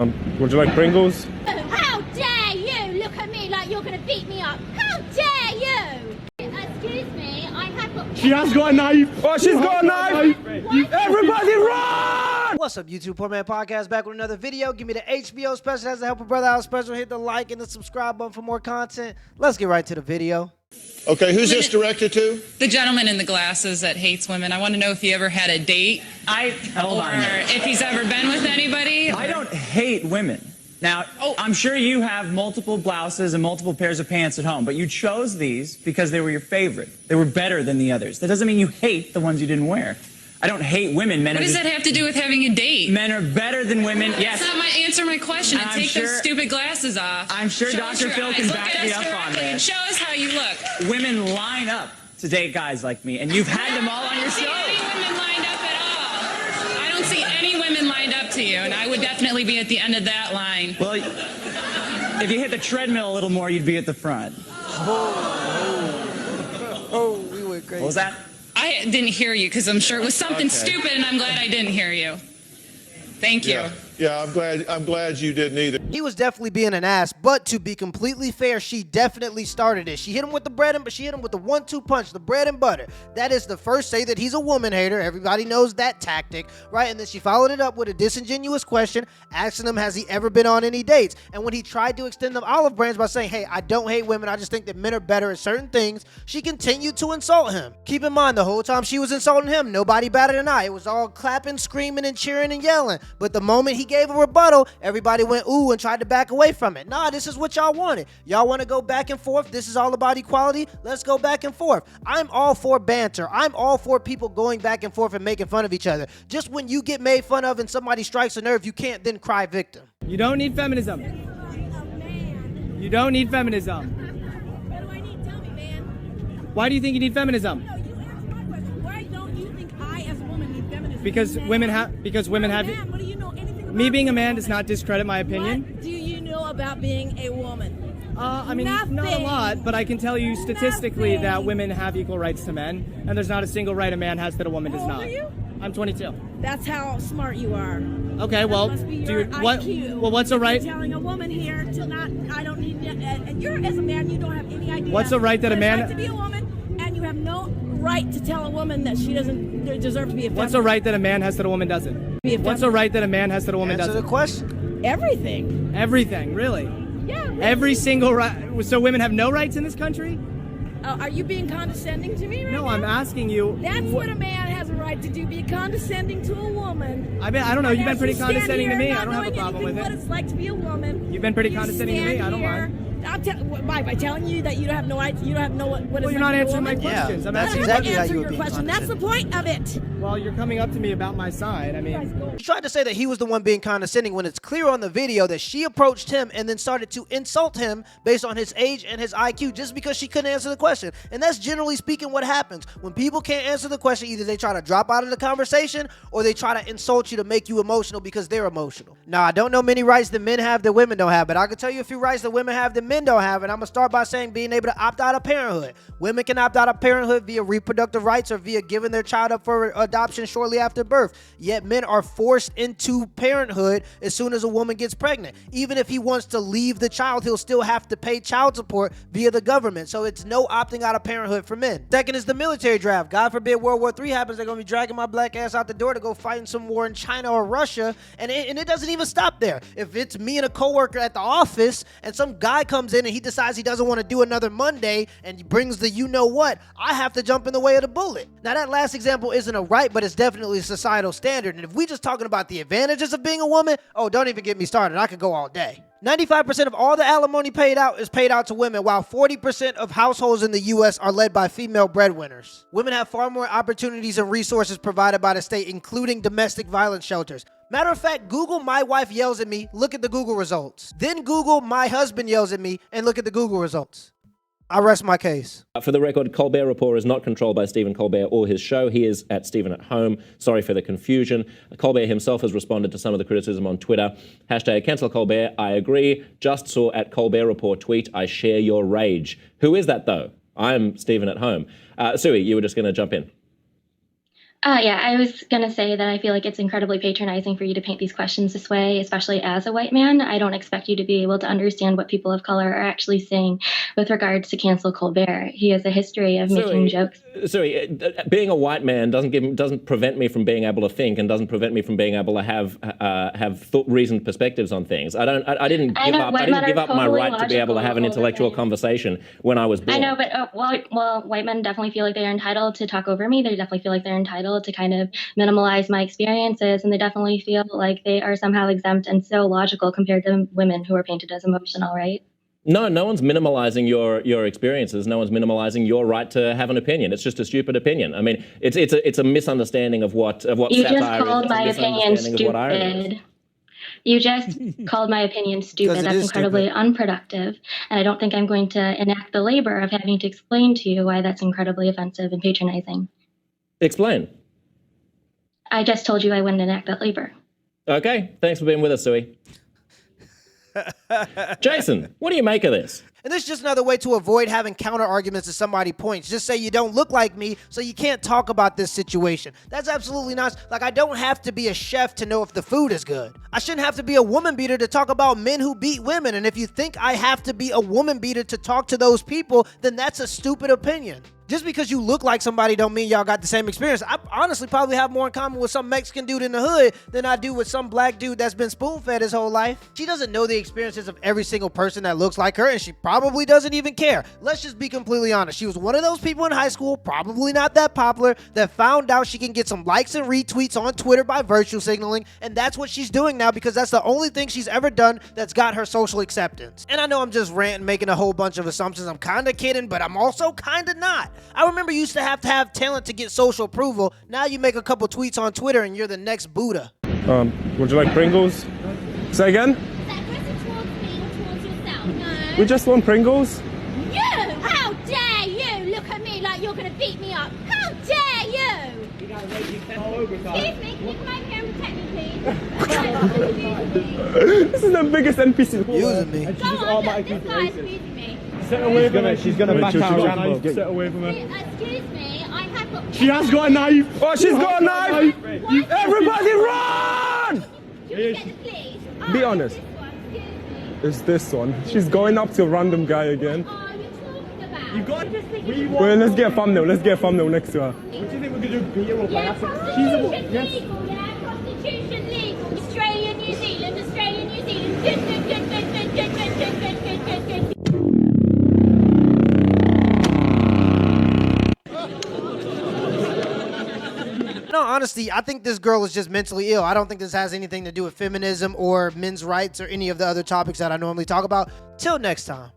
Would you like Pringles? How dare you look at me like you're going to beat me up? How dare you? Excuse me, I have got... She has got a knife! Oh, she's got a knife! Everybody run! What's up, YouTube? Poor Man Podcast back with another video. Give me the HBO special. That's the Help a Brother Out special. Hit the like and the subscribe button for more content. Let's get right to the video. Okay, who's this directed to? The gentleman in the glasses that hates women. I want to know if he ever had a date. Hold on. If he's ever been with anybody. I don't hate women. Now, I'm sure you have multiple blouses and multiple pairs of pants at home, but you chose these because they were your favorite. They were better than the others. That doesn't mean you hate the ones you didn't wear. I don't hate women. Men What does that have to do with having a date? Men are better than women. Yes. That's not answer my question. And I'm take sure- those stupid glasses off. I'm sure Show us Dr. your Phil can eyes. back Look me at us up on directly and that. show us how you look. Women line up to date guys like me, and you've had them all on your See show. any women lined up at all? I don't see any women lined up to you, and I would definitely be at the end of that line. Well, if you hit the treadmill a little more, you'd be at the front. Oh, we went crazy. What was that? I didn't hear you because I'm sure it was something stupid, and I'm glad I didn't hear you. Thank you. Yeah, I'm glad you didn't either. He was definitely being an ass, but to be completely fair, she definitely started it. She hit him with the bread and, but she hit him with the 1-2 punch, the bread and butter. That is the first say that he's a woman hater. Everybody knows that tactic, right? And then she followed it up with a disingenuous question, asking him, has he ever been on any dates? And when he tried to extend them olive branch by saying, hey, I don't hate women, I just think that men are better at certain things, she continued to insult him. Keep in mind, the whole time she was insulting him, nobody batted an eye. It was all clapping, screaming, and cheering and yelling. But the moment he gave a rebuttal, everybody went ooh and tried to back away from it. Nah, this is what y'all wanted. Y'all want to go back and forth? This is all about equality? Let's go back and forth. I'm all for banter. I'm all for people going back and forth and making fun of each other. Just when you get made fun of and somebody strikes a nerve, you can't then cry victim. You don't need feminism. You don't need feminism. What do I need? Tell me, man. Why do you think you need feminism? No, you ask my question. Why don't you think I, as a woman, need feminism? Because women have. Man, what do you know anything about Me being a man women? does not discredit my opinion. What do you know about being a woman? I mean, not a Nothing. lot, but I can tell you statistically that Nothing. women have equal rights to men, and there's not a single right a man has that a woman does How old not. are you? I'm 22. That's how smart you are. Okay, well, That must be do your you, what? IQ. Well, what's a right? You're telling a woman here to not. I don't need. And you're as a man, you don't have any idea. What's a right that a what it's man- like to be a woman, and you have no right to tell a woman that she doesn't deserve to be a feminist. What's a right that a man has that a woman doesn't? Be a What's a feminist. right that a man has that a woman Answer the doesn't? question. Everything. Everything, really. Yeah. Really. Every single right. So women have no rights in this country? Are you being condescending to me right No, now? I'm asking you. That's what a man has a right to do, be condescending to a woman. I don't know, And you've been as pretty you stand condescending to here me. not I don't have a knowing problem with anything it. what it's like to be a woman. You've been pretty you condescending to me. stand I don't here- mind. By telling you that you don't have no idea, you don't have no what Well, it's you're like not to be a answering my woman. questions. I'm That's asking I don't exactly have how to answer you would your be question. That's the point of it. Well, you're coming up to me about my side. I mean, She tried to say that he was the one being condescending when it's clear on the video that she approached him and then started to insult him based on his age and his IQ just because she couldn't answer the question. And that's generally speaking what happens. When people can't answer the question, either they try to drop out of the conversation or they try to insult you to make you emotional because they're emotional. Now, I don't know many rights that men have that women don't have, but I can tell you a few rights that women have that men don't have, and I'm going to start by saying being able to opt out of parenthood. Women can opt out of parenthood via reproductive rights or via giving their child up for adoption shortly after birth. Yet men are forced into parenthood as soon as a woman gets pregnant. Even if he wants to leave the child, he'll still have to pay child support via the government. So it's no opting out of parenthood for men. Second is the military draft. God forbid World War III happens, they're going to be dragging my black ass out the door to go fight in some war in China or Russia. And it doesn't even stop there. If it's me and a coworker at the office and some guy comes in and he decides he doesn't want to do another Monday and he brings the you-know-what, I have to jump in the way of the bullet. Now, that last example isn't a right, but it's definitely a societal standard. And if we just talking about the advantages of being a woman, oh, don't even get me started. I could go all day. 95% of all the alimony paid out is paid out to women, while 40% of households in the U.S. are led by female breadwinners. Women have far more opportunities and resources provided by the state, including domestic violence shelters. Matter of fact, Google "my wife yells at me," look at the Google results. Then Google "my husband yells at me" and look at the Google results. I rest my case. For the record, Colbert Report is not controlled by Stephen Colbert or his show. He is at Stephen at Home. Sorry for the confusion. Colbert himself has responded to some of the criticism on Twitter. Hashtag cancel Colbert. I agree. Just saw at Colbert Report tweet. I share your rage. Who is that, though? I'm Stephen at Home. Sui, you were just going to jump in. Yeah, I was going to say that I feel like it's incredibly patronizing for you to paint these questions this way, especially as a white man. I don't expect you to be able to understand what people of color are actually saying with regards to cancel Colbert. He has a history of making jokes. Sorry, being a white man doesn't prevent me from being able to think, and doesn't prevent me from being able to have reasoned perspectives on things. I didn't give up my right to be able to have an intellectual conversation when I was born. I know, but well, white men definitely feel like they're entitled to talk over me. They definitely feel like they're entitled to kind of minimalize my experiences, and they definitely feel like they are somehow exempt and so logical compared to women who are painted as emotional, right? No one's minimalizing your experiences. No one's minimalizing your right to have an opinion. It's just a stupid opinion. I mean, it's a misunderstanding of what you satire just called is. my opinion stupid. You just called my opinion stupid. That's incredibly unproductive. And I don't think I'm going to enact the labor of having to explain to you why that's incredibly offensive and patronizing. Explain. I just told you I wouldn't enact that labor. Okay, thanks for being with us, Suey. Jason, what do you make of this? And this is just another way to avoid having counter arguments to somebody points. Just say you don't look like me, so you can't talk about this situation. That's absolutely not. Like, I don't have to be a chef to know if the food is good. I shouldn't have to be a woman beater to talk about men who beat women. And if you think I have to be a woman beater to talk to those people, then that's a stupid opinion. Just because you look like somebody don't mean y'all got the same experience. I honestly probably have more in common with some Mexican dude in the hood than I do with some black dude that's been spoon-fed his whole life. She doesn't know the experiences of every single person that looks like her, and she probably doesn't even care. Let's just be completely honest. She was one of those people in high school, probably not that popular, that found out she can get some likes and retweets on Twitter by virtue signaling, and that's what she's doing now because that's the only thing she's ever done that's got her social acceptance. And I know I'm just ranting, making a whole bunch of assumptions. I'm kind of kidding, but I'm also kind of not. I remember you used to have talent to get social approval. Now you make a couple tweets on Twitter and you're the next Buddha. Would you like Pringles? Say again? Is that aggressive towards me or towards yourself? No. We just want Pringles. You! How dare you look at me like you're going to beat me up? How dare you! Excuse me, can you come over here and protect me, please? This is the biggest NPC. Using me. Go on, look, this guy is abusing me. Set away from her. She's gonna back out Rambo. Set away from her. Excuse me, I have got... She has got a knife. Oh, she's got a knife. Everybody run! You can get the police. Be honest. This one, excuse me. It's this one. She's going up to a random guy again. What are you talking about? You got it. Well, let's get a thumbnail. Let's get a thumbnail next to her. What do you think we're going to do? Beat her up? Yeah, prostitution legal. Yeah, prostitution legal. Australia, New Zealand, Australia, New Zealand. Good. No, honestly, I think this girl is just mentally ill. I don't think this has anything to do with feminism or men's rights or any of the other topics that I normally talk about. Till next time.